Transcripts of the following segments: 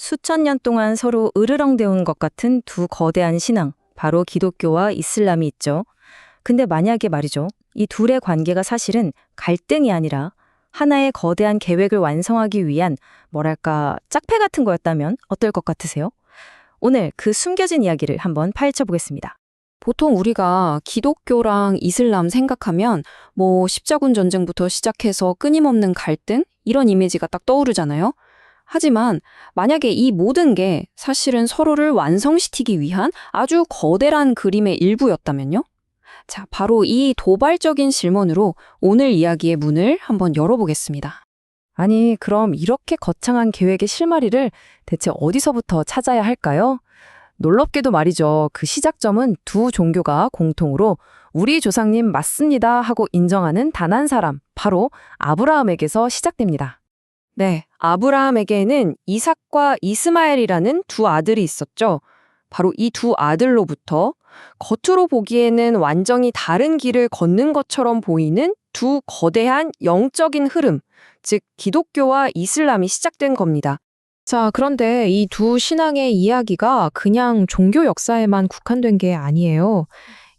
수천 년 동안 서로 으르렁대 온 것 같은 두 거대한 신앙, 바로 기독교와 이슬람이 있죠. 근데 만약에 말이죠. 이 둘의 관계가 사실은 갈등이 아니라 하나의 거대한 계획을 완성하기 위한 뭐랄까 짝패 같은 거였다면 어떨 것 같으세요? 오늘 그 숨겨진 이야기를 한번 파헤쳐 보겠습니다. 보통 우리가 기독교랑 이슬람 생각하면 십자군 전쟁부터 시작해서 끊임없는 갈등? 이런 이미지가 딱 떠오르잖아요. 하지만 만약에 이 모든 게 사실은 서로를 완성시키기 위한 아주 거대한 그림의 일부였다면요? 자, 바로 이 도발적인 질문으로 오늘 이야기의 문을 한번 열어보겠습니다. 아니, 그럼 이렇게 거창한 계획의 실마리를 대체 어디서부터 찾아야 할까요? 놀랍게도 말이죠. 그 시작점은 두 종교가 공통으로 우리 조상님 맞습니다 하고 인정하는 단 한 사람, 바로 아브라함에게서 시작됩니다. 네, 아브라함에게는 이삭과 이스마엘이라는 두 아들이 있었죠. 바로 이 두 아들로부터 겉으로 보기에는 완전히 다른 길을 걷는 것처럼 보이는 두 거대한 영적인 흐름, 즉 기독교와 이슬람이 시작된 겁니다. 자, 그런데 이 두 신앙의 이야기가 그냥 종교 역사에만 국한된 게 아니에요.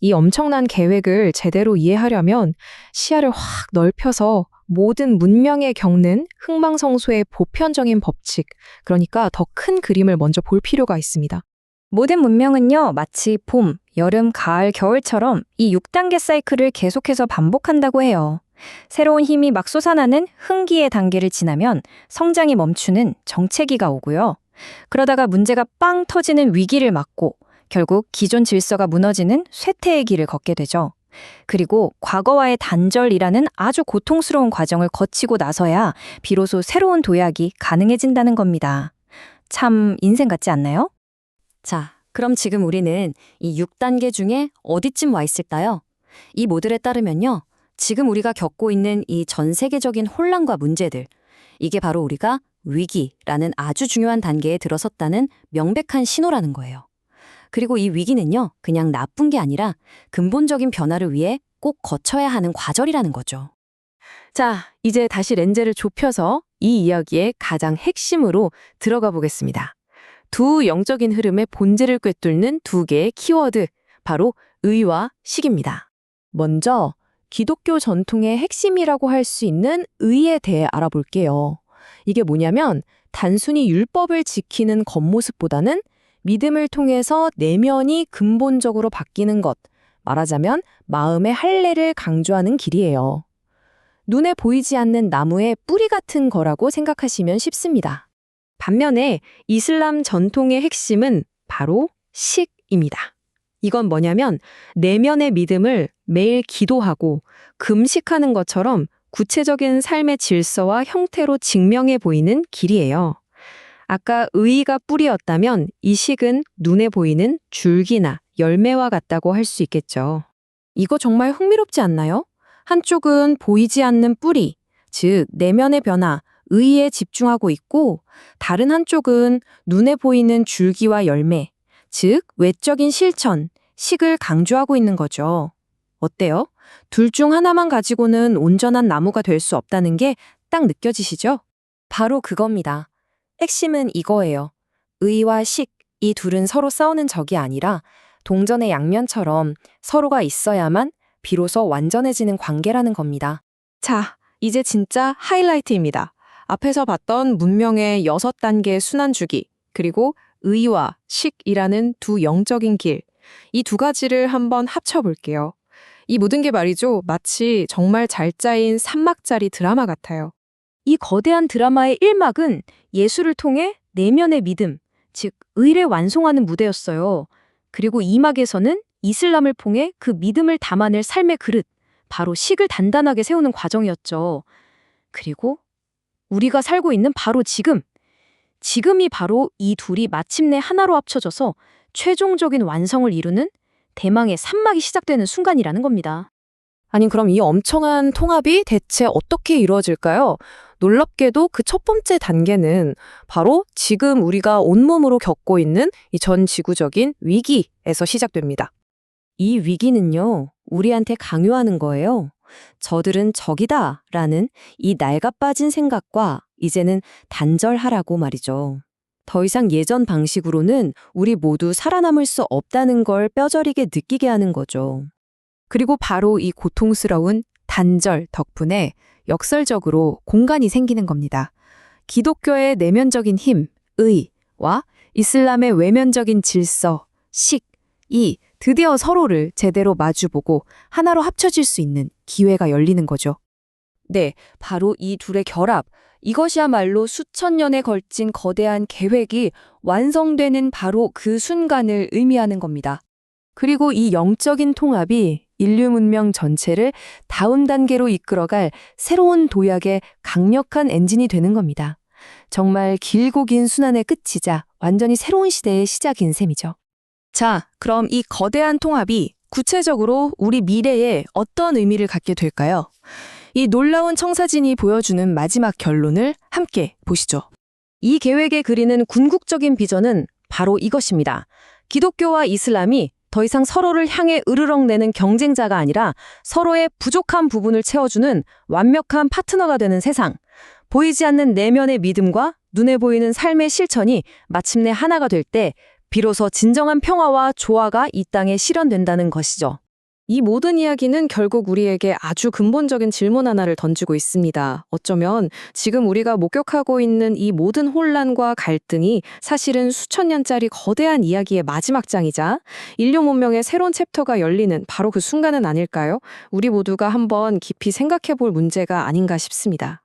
이 엄청난 계획을 제대로 이해하려면 시야를 확 넓혀서 모든 문명에 겪는 흥망성쇠의 보편적인 법칙, 그러니까 더 큰 그림을 먼저 볼 필요가 있습니다. 모든 문명은요, 마치 봄, 여름, 가을, 겨울처럼 이 6단계 사이클을 계속해서 반복한다고 해요. 새로운 힘이 막 솟아나는 흥기의 단계를 지나면 성장이 멈추는 정체기가 오고요. 그러다가 문제가 빵 터지는 위기를 맞고 결국 기존 질서가 무너지는 쇠퇴의 길을 걷게 되죠. 그리고 과거와의 단절이라는 아주 고통스러운 과정을 거치고 나서야 비로소 새로운 도약이 가능해진다는 겁니다. 참 인생 같지 않나요? 자, 그럼 지금 우리는 이 6단계 중에 어디쯤 와 있을까요? 이 모델에 따르면요. 지금 우리가 겪고 있는 이 전 세계적인 혼란과 문제들, 이게 바로 우리가 위기라는 아주 중요한 단계에 들어섰다는 명백한 신호라는 거예요. 그리고 이 위기는요, 그냥 나쁜 게 아니라 근본적인 변화를 위해 꼭 거쳐야 하는 과정이라는 거죠. 자, 이제 다시 렌즈를 좁혀서 이 이야기의 가장 핵심으로 들어가 보겠습니다. 두 영적인 흐름의 본질을 꿰뚫는 두 개의 키워드, 바로 의와 식입니다. 먼저 기독교 전통의 핵심이라고 할 수 있는 의에 대해 알아볼게요. 이게 뭐냐면 단순히 율법을 지키는 겉모습보다는 믿음을 통해서 내면이 근본적으로 바뀌는 것, 말하자면 마음의 할례를 강조하는 길이에요. 눈에 보이지 않는 나무의 뿌리 같은 거라고 생각하시면 쉽습니다. 반면에 이슬람 전통의 핵심은 바로 식입니다. 이건 뭐냐면 내면의 믿음을 매일 기도하고 금식하는 것처럼 구체적인 삶의 질서와 형태로 증명해 보이는 길이에요. 아까 의가 뿌리였다면 이 식은 눈에 보이는 줄기나 열매와 같다고 할 수 있겠죠. 이거 정말 흥미롭지 않나요? 한쪽은 보이지 않는 뿌리, 즉 내면의 변화, 의에 집중하고 있고 다른 한쪽은 눈에 보이는 줄기와 열매, 즉 외적인 실천, 식을 강조하고 있는 거죠. 어때요? 둘 중 하나만 가지고는 온전한 나무가 될 수 없다는 게 딱 느껴지시죠? 바로 그겁니다. 핵심은 이거예요. 의와 식, 이 둘은 서로 싸우는 적이 아니라 동전의 양면처럼 서로가 있어야만 비로소 완전해지는 관계라는 겁니다. 자, 이제 진짜 하이라이트입니다. 앞에서 봤던 문명의 6단계 순환주기, 그리고 의와 식이라는 두 영적인 길, 이 두 가지를 한번 합쳐볼게요. 이 모든 게 말이죠, 마치 정말 잘 짜인 3막짜리 드라마 같아요. 이 거대한 드라마의 1막은 예수를 통해 내면의 믿음, 즉 의를 완송하는 무대였어요. 그리고 2막에서는 이슬람을 통해 그 믿음을 담아낼 삶의 그릇, 바로 식을 단단하게 세우는 과정이었죠. 그리고 우리가 살고 있는 바로 지금이 바로 이 둘이 마침내 하나로 합쳐져서 최종적인 완성을 이루는 대망의 3막이 시작되는 순간이라는 겁니다. 아니, 그럼 이 엄청난 통합이 대체 어떻게 이루어질까요? 놀랍게도 그 첫 번째 단계는 바로 지금 우리가 온몸으로 겪고 있는 이 전 지구적인 위기에서 시작됩니다. 이 위기는요, 우리한테 강요하는 거예요. 저들은 적이다 라는 이 낡아빠진 생각과 이제는 단절하라고 말이죠. 더 이상 예전 방식으로는 우리 모두 살아남을 수 없다는 걸 뼈저리게 느끼게 하는 거죠. 그리고 바로 이 고통스러운 단절 덕분에 역설적으로 공간이 생기는 겁니다. 기독교의 내면적인 힘, 의와 이슬람의 외면적인 질서, 이 드디어 서로를 제대로 마주보고 하나로 합쳐질 수 있는 기회가 열리는 거죠. 네, 바로 이 둘의 결합. 이것이야말로 수천 년에 걸친 거대한 계획이 완성되는 바로 그 순간을 의미하는 겁니다. 그리고 이 영적인 통합이 인류 문명 전체를 다음 단계로 이끌어갈 새로운 도약의 강력한 엔진이 되는 겁니다. 정말 길고 긴 순환의 끝이자 완전히 새로운 시대의 시작인 셈이죠. 자, 그럼 이 거대한 통합이 구체적으로 우리 미래에 어떤 의미를 갖게 될까요? 이 놀라운 청사진이 보여주는 마지막 결론을 함께 보시죠. 이 계획에 그리는 궁극적인 비전은 바로 이것입니다. 기독교와 이슬람이 더 이상 서로를 향해 으르렁대는 경쟁자가 아니라 서로의 부족한 부분을 채워주는 완벽한 파트너가 되는 세상. 보이지 않는 내면의 믿음과 눈에 보이는 삶의 실천이 마침내 하나가 될 때 비로소 진정한 평화와 조화가 이 땅에 실현된다는 것이죠. 이 모든 이야기는 결국 우리에게 아주 근본적인 질문 하나를 던지고 있습니다. 어쩌면 지금 우리가 목격하고 있는 이 모든 혼란과 갈등이 사실은 수천 년짜리 거대한 이야기의 마지막 장이자 인류 문명의 새로운 챕터가 열리는 바로 그 순간은 아닐까요? 우리 모두가 한번 깊이 생각해 볼 문제가 아닌가 싶습니다.